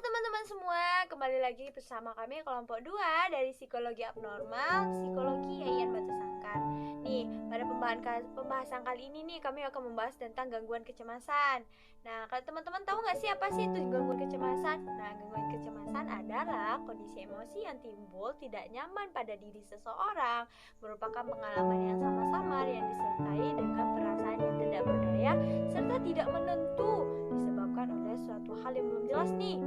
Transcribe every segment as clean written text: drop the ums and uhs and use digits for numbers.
teman-teman semua, kembali lagi bersama kami kelompok 2 dari Psikologi Abnormal, Psikologi Yayan Batu Sangkar. Nih, pada pembahasan kali ini nih kami akan membahas tentang gangguan kecemasan. Nah, kalau teman-teman tahu nggak sih apa sih itu gangguan kecemasan? Nah, gangguan kecemasan adalah kondisi emosi yang timbul tidak nyaman pada diri seseorang, merupakan pengalaman yang sama-samar yang disertai dengan perasaan yang tidak berdaya serta tidak menentu, disebabkan oleh suatu hal yang belum jelas nih.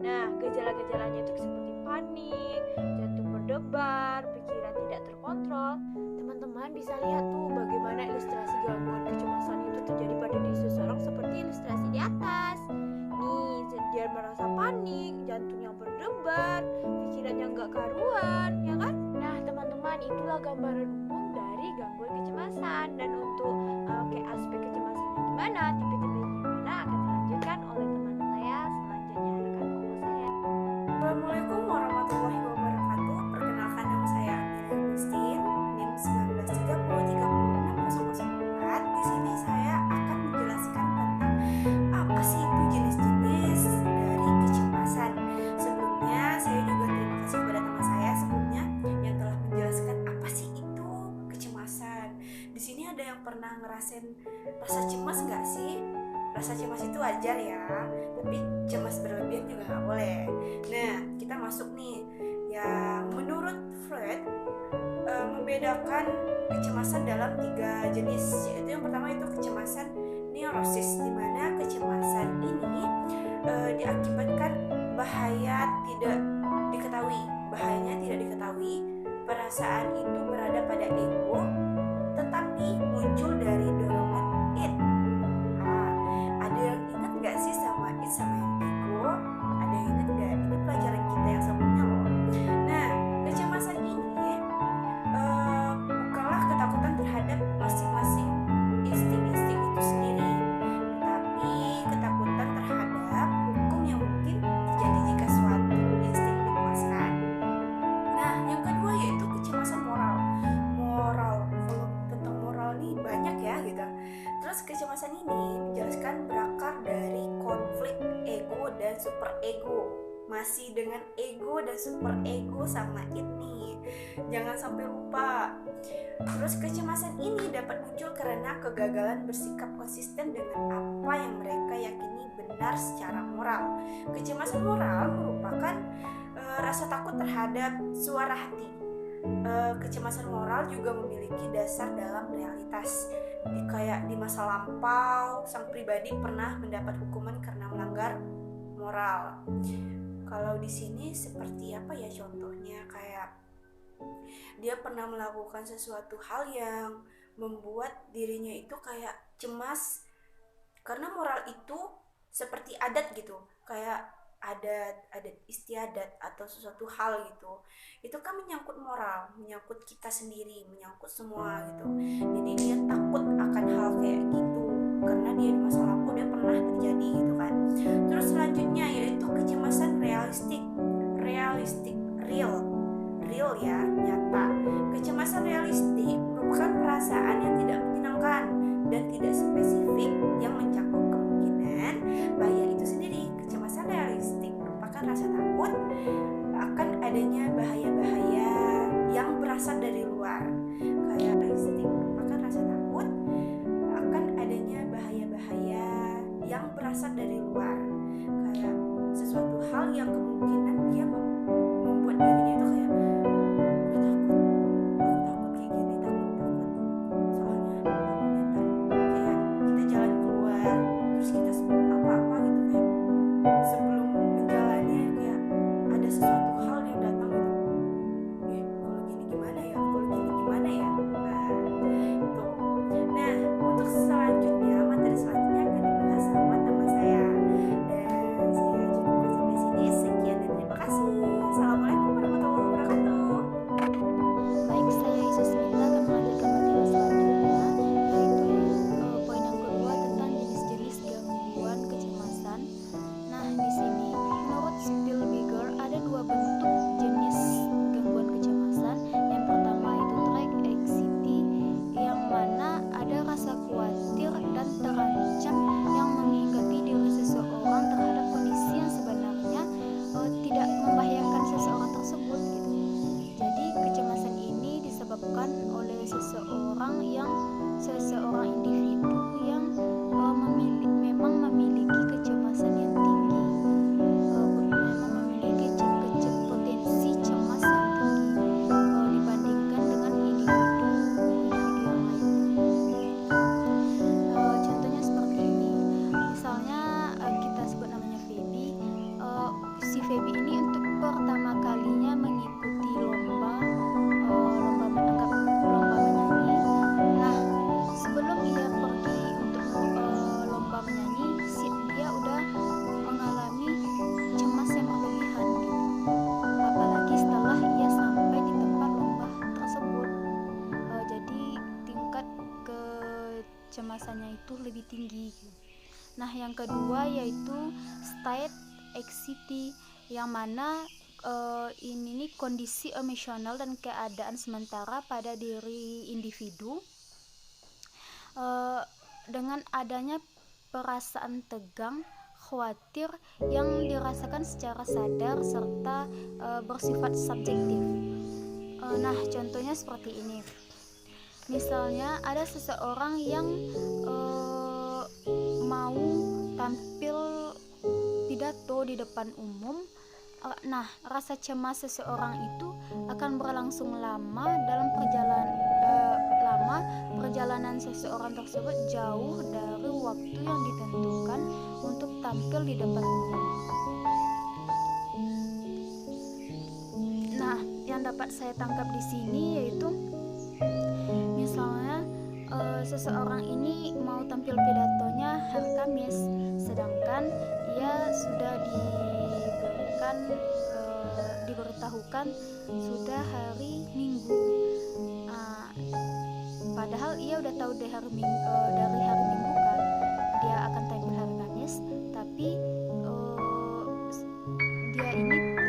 Nah, gejala-gejalanya itu seperti panik, jantung berdebar, pikiran tidak terkontrol. Teman-teman bisa lihat tuh bagaimana ilustrasi gangguan kecemasan itu terjadi pada diri seseorang seperti ilustrasi di atas. Nih, dia merasa panik, jantungnya berdebar, pikirannya nggak karuan, ya kan? Nah, teman-teman, itulah gambaran umum dari gangguan kecemasan. Dan untuk kayak aspek kecemasannya gimana, tipe-tipenya gimana akan dilanjutkan oleh teman saya selanjutnya, rekan kelompok saya. Assalamualaikum warahmatullahi wabarakatuh. Perkenalkan, nama saya Amelia Agustin, NIM 19303604. Di sini saya akan menjelaskan tentang apa sih itu jenis-jenis dari kecemasan. Sebelumnya saya juga terima kasih kepada teman saya sebelumnya yang telah menjelaskan apa sih itu kecemasan. Di sini ada yang pernah ngerasain rasa cemas nggak sih? Rasa cemas itu wajar ya, tapi cemas berlebihan juga nggak boleh. Nah, kita masuk nih. Yang menurut Freud membedakan kecemasan dalam 3 jenis, yaitu yang pertama itu kecemasan neurosis, di mana kecemasan ini diakibatkan bahaya tidak diketahui. Bahayanya tidak diketahui. Perasaan itu berada pada ego, tetapi muncul dari dorongan id. Ada yang ingat nggak sih sama id sama yang ego? Ada yang ingat nggak? Ini pelajaran kita yang sebelumnya loh. Nah, kecemasan ini bukanlah ketakutan terhadap masing-masing insting-insting itu sendiri, tetapi ketakutan terhadap hukum yang mungkin terjadi jika suatu insting dipuaskan. Nah, yang kedua yaitu kecemasan moral. Kalau tentang moral nih banyak ya gitu. Terus kecemasan ini menjelaskan berakar dari konflik ego dan superego. Masih dengan ego dan superego sama id nih. Jangan sampai lupa. Terus kecemasan ini dapat muncul karena kegagalan bersikap konsisten dengan apa yang mereka yakini benar secara moral. Kecemasan moral merupakan rasa takut terhadap suara hati. Kecemasan moral juga memiliki dasar dalam realitas. Kayak di masa lampau, sang pribadi pernah mendapat hukuman karena melanggar moral. Kalau di sini seperti apa ya contohnya? Kayak dia pernah melakukan sesuatu hal yang membuat dirinya itu kayak cemas karena moral itu seperti adat gitu, kayak adat istiadat atau sesuatu hal gitu. Itu kan menyangkut moral, menyangkut kita sendiri, menyangkut semua gitu. Jadi dia takut akan hal kayak gitu karena dia di masa lampau dia pernah terjadi gitu kan. Terus selanjutnya yaitu kecemasan real ya, nyata. Kecemasan realistik merupakan perasaan yang tidak menyenangkan dan tidak spesifik yang mencakup kemungkinan bahaya itu sendiri. Kecemasan realistik merupakan rasa takut akan adanya bahaya-bahaya yang berasal dari luar. Kayak realistik merupakan rasa takut akan adanya bahaya-bahaya yang berasal dari luar. Kayak sesuatu hal yang kemungkinan dia membuat dirinya itu kayak takut kayak gini, takut soalnya takutnya kayak kita jalan keluar terus kita apa-apa gitu, kayak sebelum menjalannya kayak ada sesuatu hal yang datang gitu, kalau gini gimana ya, tuh. Nah, untuk selanjutnya, materi selanjutnya akan dibahas sama teman saya, dan saya cukupkan sampai sini. Sekian dan terima kasih. Nah, yang kedua yaitu state anxiety, yang mana ini nih kondisi emosional dan keadaan sementara pada diri individu dengan adanya perasaan tegang, khawatir yang dirasakan secara sadar serta bersifat subjektif. Nah, contohnya seperti ini. Misalnya ada seseorang yang mau tampil pidato di depan umum. Nah, rasa cemas seseorang itu akan berlangsung lama dalam perjalanan seseorang tersebut jauh dari waktu yang ditentukan untuk tampil di depan umum. Nah, yang dapat saya tangkap di sini yaitu misalnya seseorang ini mau tampil pidatonya hari Kamis, sedangkan ia sudah diberitahukan sudah hari Minggu. Padahal ia udah tahu dari hari Minggu kan dia akan tampil hari Kamis, tapi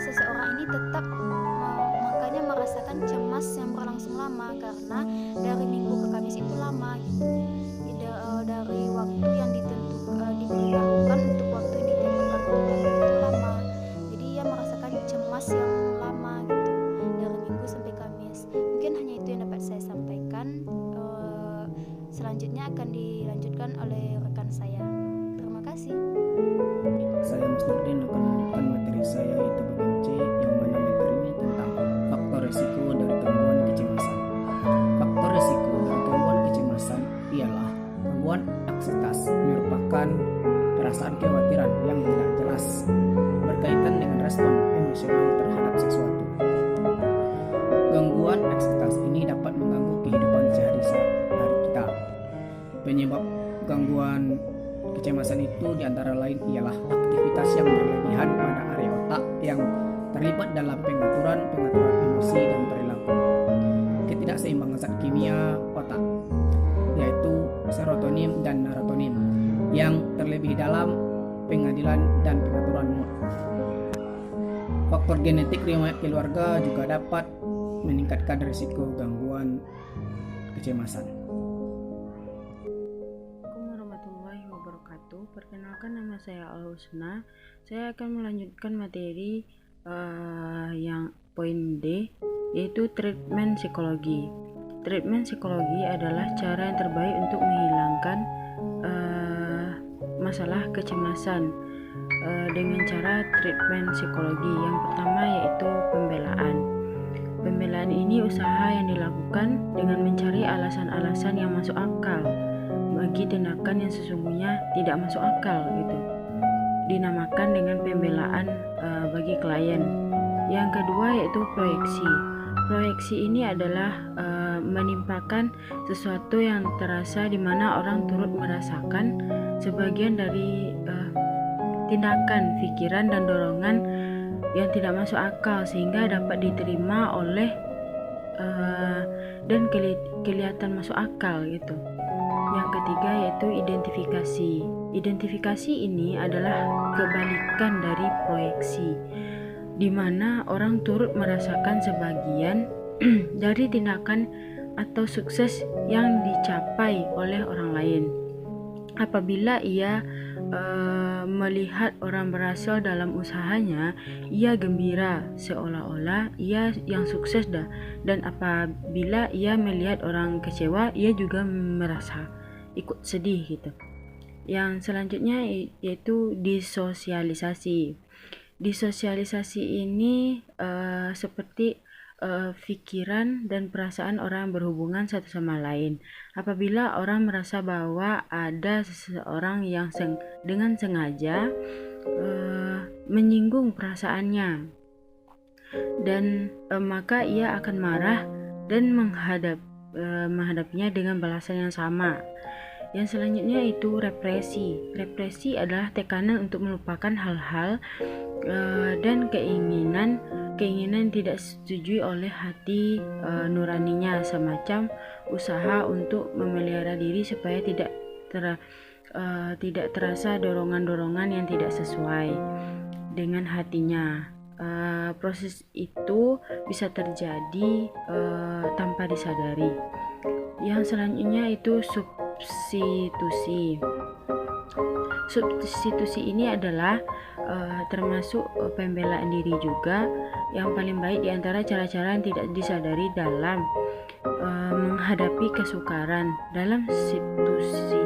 seseorang ini tetap makanya merasakan cemas yang berlangsung lama karena dari Minggu ke Kamis itu lama gitu. Dari waktu yang diberitahukan untuk waktu yang ditentukan itu lama. Jadi ia merasakan cemas yang lama gitu dari Minggu sampai Kamis. Mungkin hanya itu yang dapat saya sampaikan. Selanjutnya akan dilanjutkan oleh rekan saya. Terima kasih. Saya Mas Nurdin akan melanjutkan materi saya yaitu bagian C, yang mana materinya tentang faktor resiko dari gangguan kecemasan. Faktor resiko dari gangguan kecemasan ialah gangguan anksietas, merupakan perasaan kekhawatiran yang tidak jelas berkaitan dengan respon emosional terhadap sesuatu. Gangguan anksietas ini dapat mengganggu kehidupan sehari-hari kita. Penyebab gangguan kecemasan itu diantara lain ialah aktivitas yang berlebihan pada area otak yang terlibat dalam pengaturan emosi dan perilaku. Ketidakseimbangan zat kimia otak, yaitu serotonin dan serotonin, yang terlebih dalam pengadilan dan pengaturan mood. Faktor genetik riwayat keluarga juga dapat meningkatkan risiko gangguan kecemasan. Perkenalkan, nama saya Al-Husna. Saya akan melanjutkan materi yang poin D, yaitu treatment psikologi. Treatment psikologi adalah cara yang terbaik untuk menghilangkan masalah kecemasan dengan cara treatment psikologi. Yang pertama yaitu pembelaan. Pembelaan ini usaha yang dilakukan dengan mencari alasan-alasan yang masuk akal bagi tindakan yang sesungguhnya tidak masuk akal gitu. Dinamakan dengan pembelaan bagi klien. Yang kedua yaitu proyeksi. Proyeksi ini adalah menimpakan sesuatu yang terasa di mana orang turut merasakan sebagian dari tindakan, pikiran dan dorongan yang tidak masuk akal sehingga dapat diterima oleh dan kelihatan masuk akal gitu. Yang ketiga yaitu identifikasi. Identifikasi ini adalah kebalikan dari proyeksi, di mana orang turut merasakan sebagian dari tindakan atau sukses yang dicapai oleh orang lain. Apabila ia melihat orang berhasil dalam usahanya, ia gembira seolah-olah ia yang sukses dan apabila ia melihat orang kecewa, ia juga merasa ikut sedih gitu. Yang selanjutnya yaitu disosialisasi. Disosialisasi ini seperti pikiran dan perasaan orang berhubungan satu sama lain. Apabila orang merasa bahwa ada seseorang yang dengan sengaja menyinggung perasaannya, dan maka ia akan marah dan menghadapinya dengan balasan yang sama. Yang selanjutnya itu represi. Represi adalah tekanan untuk melupakan hal-hal dan keinginan tidak disetujui oleh hati nuraninya, semacam usaha untuk memelihara diri supaya tidak tidak terasa dorongan-dorongan yang tidak sesuai dengan hatinya. Proses itu bisa terjadi tanpa disadari. Yang selanjutnya itu substitusi. Substitusi ini adalah termasuk pembelaan diri juga, yang paling baik di antara cara-cara yang tidak disadari dalam menghadapi kesukaran. Dalam substitusi